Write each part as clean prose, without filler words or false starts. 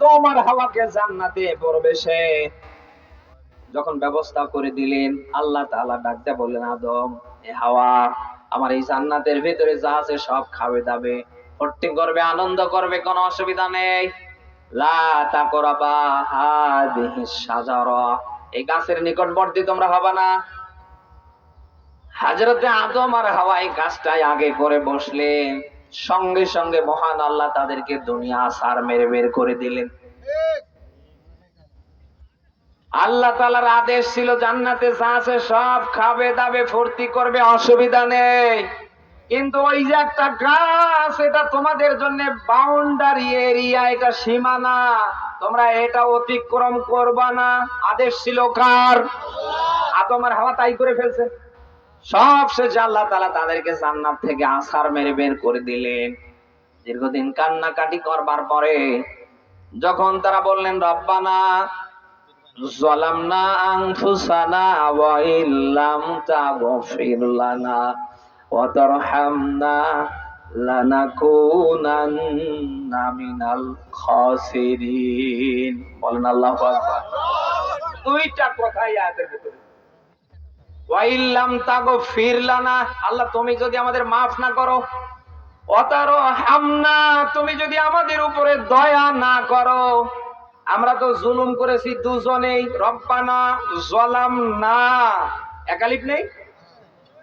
আদম আর হাওয়াকে জান্নাতে প্রবেশে যখন ব্যবস্থা করে দিলেন, আল্লাহ তাআলা ডাকতে বললেন, আদম, এ হাওয়া, আমার এই জান্নাতের ভিতরে যা আছে সব খাবে দাবে, ফুর্তি করবে, আনন্দ করবে, কোনো অসুবিধা নেই। লা তাকরাবা হাদিহিস শাজারা, এই গাছের নিকটবর্তী তোমরা হবে না। হযরতে আদম আর হাওয়া এই গাছটায় আগে করে বসলেন, সঙ্গে সঙ্গে মহান আল্লাহ তাদেরকে দুনিয়া সার মেরে বের করে দিলেন। আল্লাহ তাআলার আদেশ ছিল জান্নাতে যা আছে সব খাবে দাবে, ফুর্তি করবে, অসুবিধা নেই। কিন্তু ওই যে একটা গাছ, এটা তোমাদের জন্য বাউন্ডারি এরিয়া, এটা সীমানা, তোমরা এটা অতিক্রম করবা না। আদেশ ছিল কার? আদম আর হাওয়া তাই করে ফেলছে। সব শেষে আল্লাহ তাআলা তাদেরকে জান্নাত থেকে আছাড় মেরে বের করে দিলেন। দীর্ঘদিন কান্নাকাটি করবার পরে যখন তারা বললেন, রব্বানা যালামনা আনফুসানা ওয়া ইল্লাম তাগফির লানা ওয়া তারহামনা লানাকুনান্না মিনাল খাসিরিন। বলেন আল্লাহু আকবার। দুইটা কথাই আয়াতের ভিতরে। ওয়া ইল্লাম তাগফির লানা, আল্লাহ তুমি যদি আমাদের মাফ না করো, ওয়া তারহামনা, তুমি যদি আমাদের উপরে দয়া না করো। আমরা তো জুলুম করেছি দুজনেই। রব্বানা যালামনা, একালিফ নেই,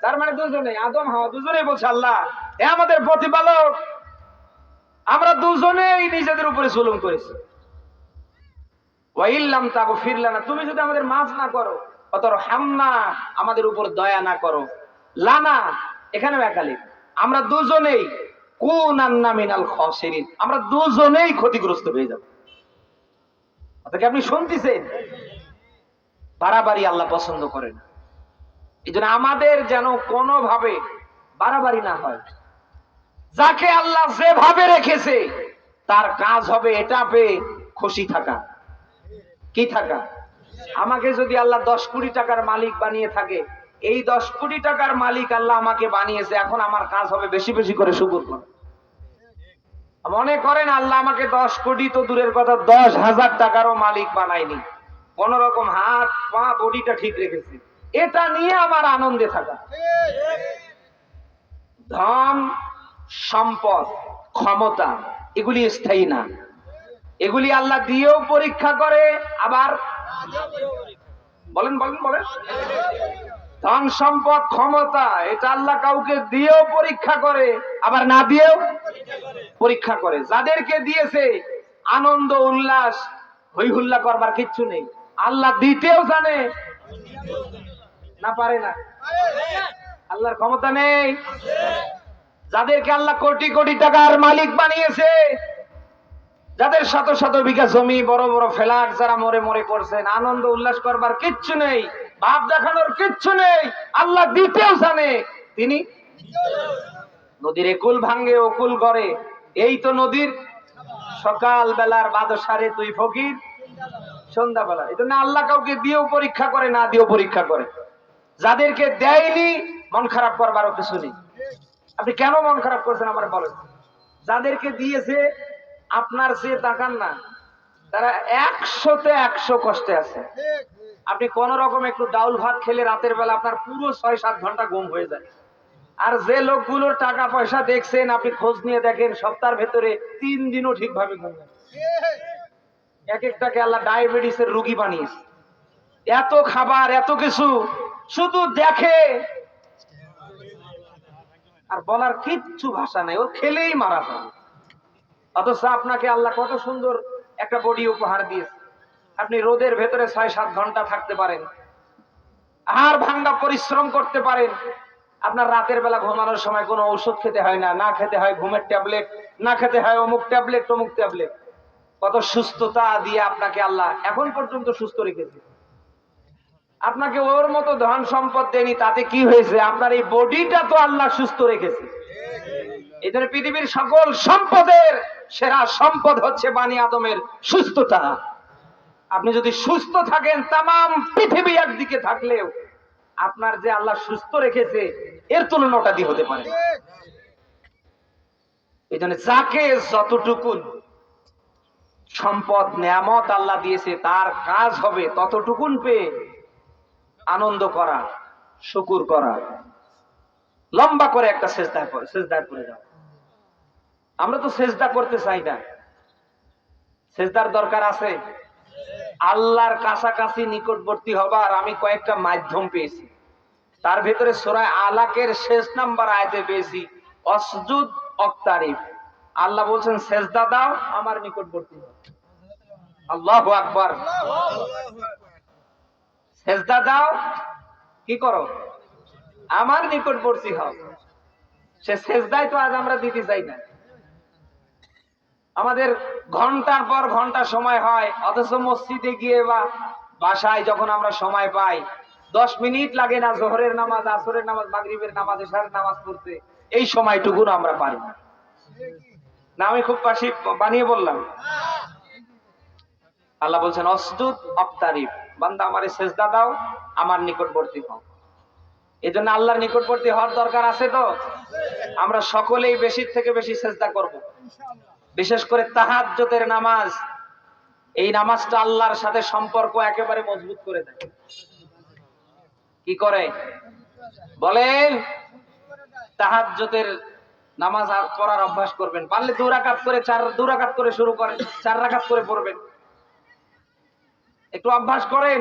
তার মানে দুজনেই, আদম হাওয়া দুজনেই বলছে, আল্লাহ হে আমাদের প্রতিপালক, আমরা দুজনেই নিজেদের উপরে জুলুম করেছি। ওয়া ইল্লাম তাগফির লানা, তুমি যদি আমাদের মাফ না করো, ওয়া তারহামনা, আমাদের উপর দয়া না করো। লানা এখানেও একালিফ, আমরা দুজনেই কুনান্না মিনাল খাসিরিন, আমরা দুজনেই ক্ষতিগ্রস্ত হয়ে যাব। আপনি শুনতেছেন? বাড়াবাড়ি আল্লাহ পছন্দ করেন। এই জন্য আমাদের যেন কোনোভাবে বাড়াবাড়ি না হয়। যাকে আল্লাহ যেভাবে রেখেছে তার কাজ হবে এটা পেয়ে খুশি থাকা। কি থাকা? আমাকে যদি আল্লাহ 10 কোটি টাকার মালিক বানিয়ে থাকে, এই 10 কোটি টাকার মালিক আল্লাহ আমাকে বানিয়েছে, এখন আমার কাজ হবে বেশি বেশি করে শুকর করা। মনে করেন আল্লাহ আমাকে 10 কোটি তো দূরের কথা, 10,000 টাকারও মালিক বানায়নি, কোন রকম হাত পা বডিটা ঠিক রেখেছে, এটা নিয়ে আমার আনন্দে থাকা। ধন সম্পদ ক্ষমতা এগুলি স্থায়ী না, এগুলি আল্লাহ দিয়েও পরীক্ষা করে, আবার বলেন বলেন বলেন, ধন সম্পদ ক্ষমতা এটা আল্লাহ কাউকে দিয়েও পরীক্ষা করে, আবার না দিয়েও পরীক্ষা করে। যাদেরকে দিয়েছে আনন্দ উল্লাস হই হুল্লা করবার কিচ্ছু নেই, আল্লাহ দিতেও জানে না, পারে না, আল্লাহর ক্ষমতা নেই। যাদেরকে আল্লাহ কোটি কোটি টাকার মালিক বানিয়েছে, যাদের শত শত বিঘা জমি, বড় বড় ফ্ল্যাট, যারা মরে মরে করছেন, আনন্দ উল্লাস করবার কিচ্ছু নেই, ভাব দেখানোর কিচ্ছু নেই, আল্লাহ দিতেও জানে, তিনি নদীর একুল ভাঙ্গে অকুল করে, এই তো নদীর সকাল বেলার বাদশারে তুই ফকির সন্ধ্যাবেলা। এই জন্য আল্লাহ কাউকে দিয়েও পরীক্ষা করে, না দিয়েও পরীক্ষা করে। যাদেরকে দেয়নি মন খারাপ করবারও কিছু নেই। আপনি কেন মন খারাপ করছেন আমার বলেন? যাদেরকে দিয়েছে আপনার চেয়ে তাকান না, তারা 100তে 100 কষ্টে আছে। আপনি কোন রকম একটু ডাউল ভাত খেলে রাতের বেলা আপনার পুরো 6-7 ঘন্টা ঘুম হয়ে যায়। আর যে লোকগুলোর টাকা পয়সা দেখছেন, আপনি খোঁজ নিয়ে দেখেন, সপ্তাহের ভেতরে 3 দিনও ঠিকভাবে ঘুম হয়। এক একটাকে আল্লাহ ডায়াবেটিসের রোগী বানিয়েছে। এত খাবার, এত কিছু, শুধু দেখে আর বলার কিচ্ছু ভাষা নাই, ও খেলেই মারা যায়। অথচ আপনাকে আল্লাহ কত সুন্দর একটা বডি উপহার দিয়েছে, আপনি রোদের ভেতরে 6-7 ঘন্টা থাকতে পারেন, আর ভাঙ্গা পরিশ্রম করতে পারেন। আপনার রাতের বেলা ঘুমানোর সময় কোনো ঔষধ খেতে হয় না, না খেতে হয় ঘুমের ট্যাবলেট, না খেতে হয় অমুক ট্যাবলেট তমুক ট্যাবলেট। কত সুস্থতা দিয়ে আপনাকে আল্লাহ এখন পর্যন্ত সুস্থ রেখেছে। আপনাকে ওর মতো ধন সম্পদ দেয়নি, তাতে কি হয়েছে? আপনার এই বডিটা তো আল্লাহ সুস্থ রেখেছে। এই জন্য পৃথিবীর সকল সম্পদের সেরা সম্পদ হচ্ছে বানি আদমের সুস্থতা। আপনি যদি সুস্থ থাকেন, তামাম পৃথিবী একদিকে থাকলেও আপনার যে আল্লাহ সুস্থ রেখেছে এর তুলনা ওটা দিয়ে হতে পারে। এই জন্য যাকে যতটুকু সম্পদ নিয়ামত আল্লাহ দিয়েছে, তার কাজ হবে ততটুকুন পেয়ে আনন্দ করা, শুকুর করা। লম্বা করে একটা সেজদায় পড়ে যাও। আমরা তো সেজদা করতে চাই না। সেজদার দরকার আছে। আল্লাহর কাছাকাছি নিকটবর্তী হবার আমি কয়েকটা মাধ্যম পেয়েছি। তার ভিতরে সূরা আলাকের শেষ নাম্বার আয়াতে পেয়েছি অসজুদ অক্তারিফ। আল্লাহ বলছেন সেজদা দাও, আমার নিকটবর্তী হও। আল্লাহু আকবার। সেজদা দাও, কি করো? আমার নিকটবর্তী হও। সে সেজদাই তো আজ আমরা দিতে চাই না। আমাদের ঘন্টার পর ঘন্টা সময় হয়, অথচ মসজিদে গিয়ে বা বাসায় যখন আমরা সময় পাই 10 মিনিট লাগে না জোহরের নামাজ, আসরের নামাজ, মাগরিবের নামাজ, এশারের নামাজ পড়তে। এই সময়টুকু আমরা পারি না। না আমি খুব বানিয়ে বললাম? আল্লাহ বলছেন অসজুদ অক্তারিফ, বান্দা আমারে সেজদা দাও, আমার নিকটবর্তী হও। এজন্য আল্লাহর নিকটবর্তী হওয়ার দরকার আছে তো। আমরা সকলেই বেশি থেকে বেশি সেজদা করব। বিশেষ করে তাহাজ্জুদের নামাজ, এই নামাজটা আল্লাহর সাথে সম্পর্ক একেবারে মজবুত করে দেয়। কি করে বলেন? তাহাজ্জুদের নামাজ পড়ার অভ্যাস করবেন। পারলে 2 রাকাত করে 2 রাকাত করে শুরু করেন, 4 রাকাত করে পড়বেন। একটু অভ্যাস করেন।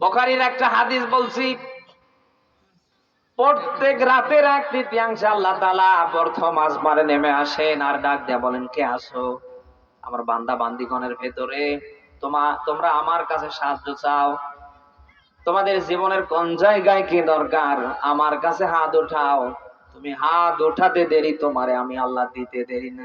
বুখারীর একটা হাদিস বলছি, প্রত্যেক রাতের 1/3 আল্লাহ তাআলা প্রথম আসমানে নেমে আসেন আর ডাক দেয়া বলেন, কে আসো? আমার বান্দা বান্দিগণের ভেতরে তোমরা আমার কাছে সাহায্য চাও। তোমাদের জীবনের কোন জায়গায় কি দরকার আমার কাছে হাত উঠাও। তুমি হাত উঠাতে দেরি, তোমারে আমি আল্লাহ দিতে দেরি না।